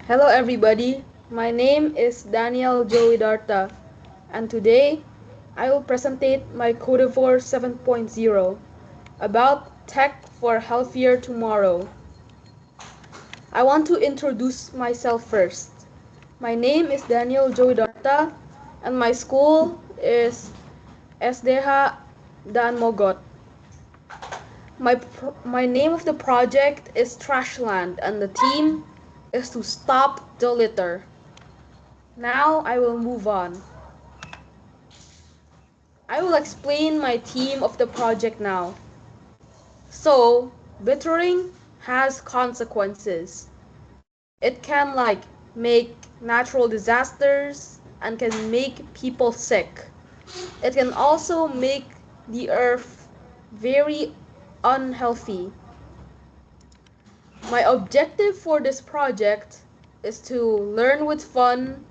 Hello everybody, my name is DanielJoeWidarta and today I will presentate my Codivore 7.0 about tech for a healthier tomorrow. I want to introduce myself first. My name is DanielJoeWidarta and my school is SDH Dan Mogot. My name of the project is Trashland and the theme is to stop the litter. Now I will move on. I will explain my theme of the project now. So, littering has consequences. It can make natural disasters and can make people sick. It can also make the earth very unhealthy. My objective for this project is to learn with fun,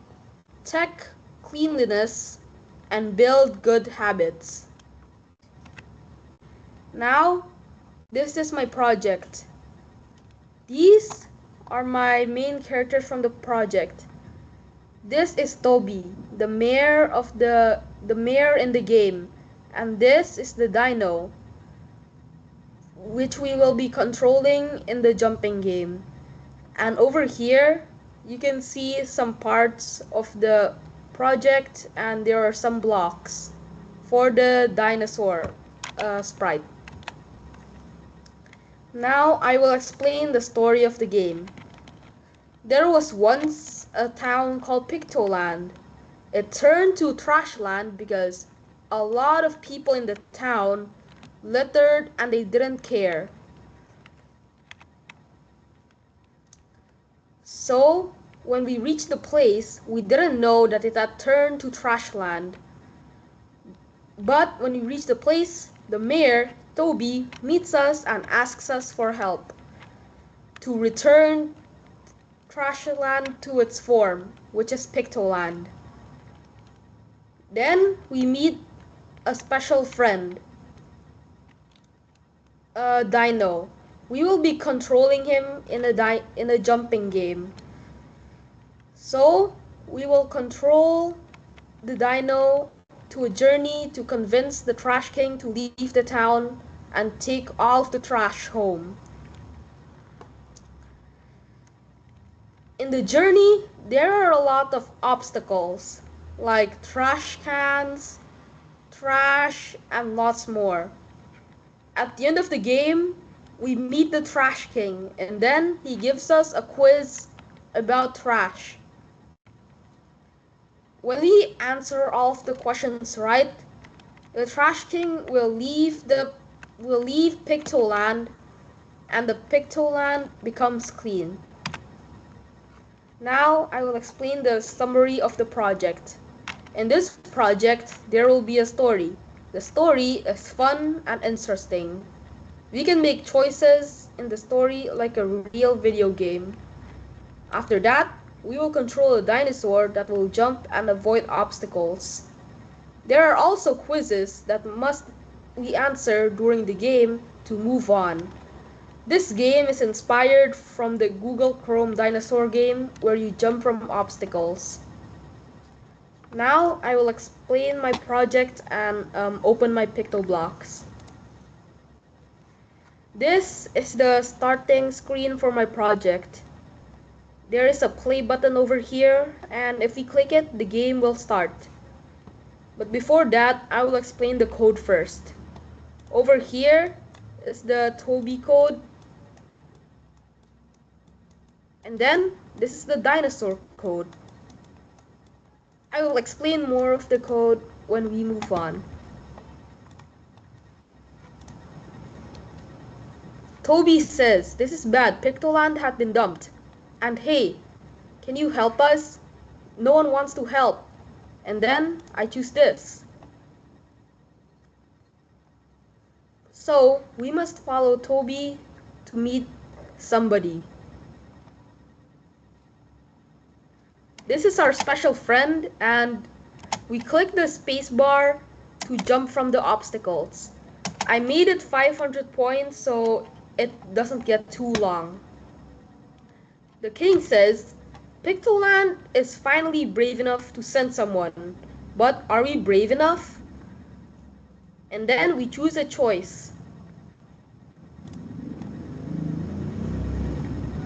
tech cleanliness, and build good habits. Now, this is my project. These are my main characters from the project. This is Toby, the mayor in the game, and this is the dino, which we will be controlling in the jumping game. And over here, you can see some parts of the project, and there are some blocks for the dinosaur sprite. Now I will explain the story of the game. There was once a town called Pictoland. It turned to Trashland because a lot of people in the town littered and they didn't care. So, when we reached the place, we didn't know that it had turned to Trashland. But when we reached the place, the mayor, Toby, meets us and asks us for help to return Trashland to its form, which is Pictoland. Then we meet a special friend, a dino. We will be controlling him in a jumping game. So we will control the dino to a journey to convince the Trash King to leave the town and take all of the trash home. In the journey, there are a lot of obstacles, like trash cans, trash, and lots more. At the end of the game, we meet the Trash King, and then he gives us a quiz about trash. When we answer all of the questions right, the Trash King will leave Pictoland, and the Pictoland becomes clean. Now I will explain the summary of the project. In this project, there will be a story. The story is fun and interesting. We can make choices in the story like a real video game. After that, we will control a dinosaur that will jump and avoid obstacles. There are also quizzes that must we answer during the game to move on. This game is inspired from the Google Chrome dinosaur game where you jump from obstacles. Now I will explain my project and open my PictoBlocks. This is the starting screen for my project. There is a play button over here, and if we click it, the game will start. But before that, I will explain the code first. Over here is the Toby code. And then, this is the dinosaur code. I will explain more of the code when we move on. Toby says, "This is bad, Pictoland had been dumped. And hey, can you help us?" No one wants to help. And then I choose this. So we must follow Toby to meet somebody. This is our special friend, and we click the spacebar to jump from the obstacles. I made it 500 points so it doesn't get too long. The king says, Pictoland is finally brave enough to send someone, but are we brave enough? And then we choose a choice.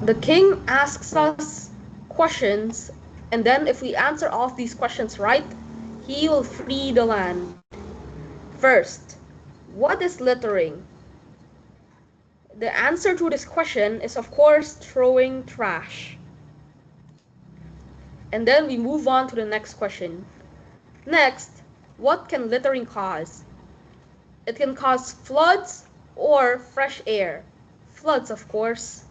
The king asks us questions, and then if we answer all of these questions right, he will free the land. First, what is littering? The answer to this question is, of course, throwing trash. And then we move on to the next question. Next, what can littering cause? It can cause floods or fresh air. Floods, of course.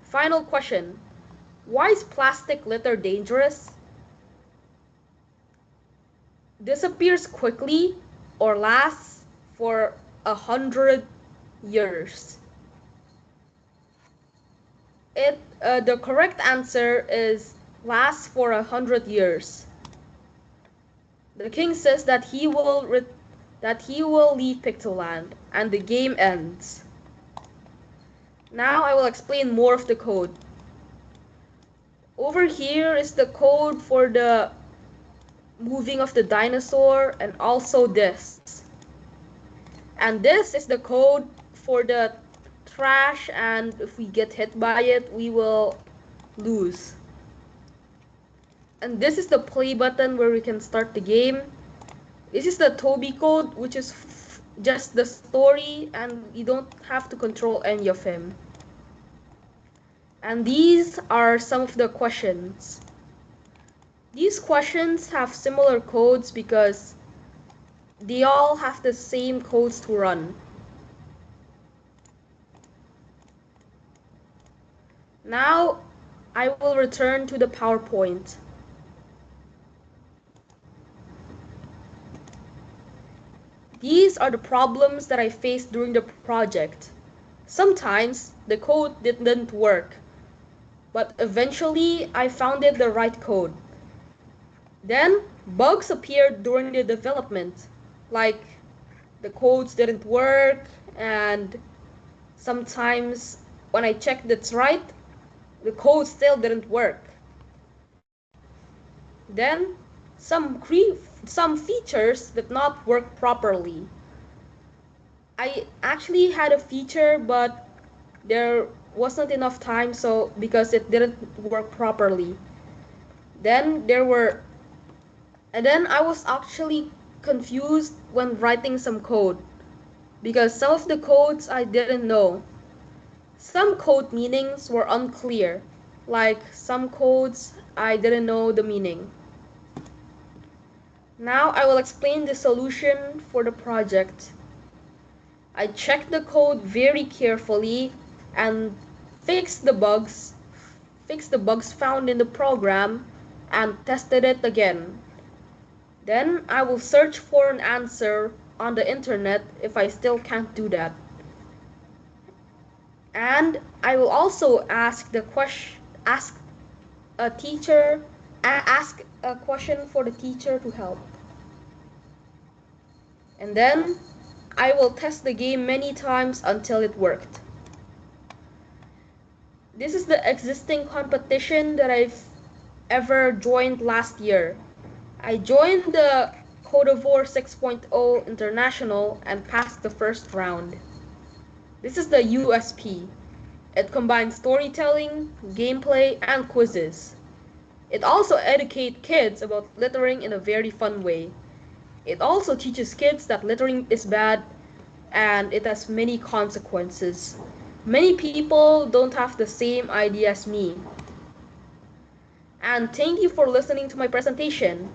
Final question. Why is plastic litter dangerous? Disappears quickly or lasts for 100 years. The correct answer is lasts for 100 years. The king says that he will leave Pictoland, and the game ends. Now I will explain more of the code. Over here is the code for the moving of the dinosaur, and also this. And this is the code for the trash, and if we get hit by it, we will lose. And this is the play button where we can start the game. This is the Toby code, which is just the story, and you don't have to control any of him. And these are some of the questions. These questions have similar codes because they all have the same codes to run. Now I will return to the PowerPoint. These are the problems that I faced during the project. Sometimes the code didn't work, but eventually I found it the right code. Then bugs appeared during the development, like the codes didn't work, and sometimes when I checked it's right, the code still didn't work. Then some features did not work properly. I actually had a feature, but there wasn't enough time, so because it didn't work properly. Then I was actually confused when writing some code, because some of the codes I didn't know. Some code meanings were unclear, like some codes I didn't know the meaning. Now I will explain the solution for the project. I checked the code very carefully and fixed the bugs found in the program, and tested it again. Then I will search for an answer on the internet if I still can't do that. And I will also ask a question for the teacher to help. And then I will test the game many times until it worked. This is the existing competition that I've ever joined last year. I joined the Code of War 6.0 International and passed the first round. This is the USP. It combines storytelling, gameplay, and quizzes. It also educates kids about littering in a very fun way. It also teaches kids that littering is bad and it has many consequences. Many people don't have the same idea as me. And thank you for listening to my presentation.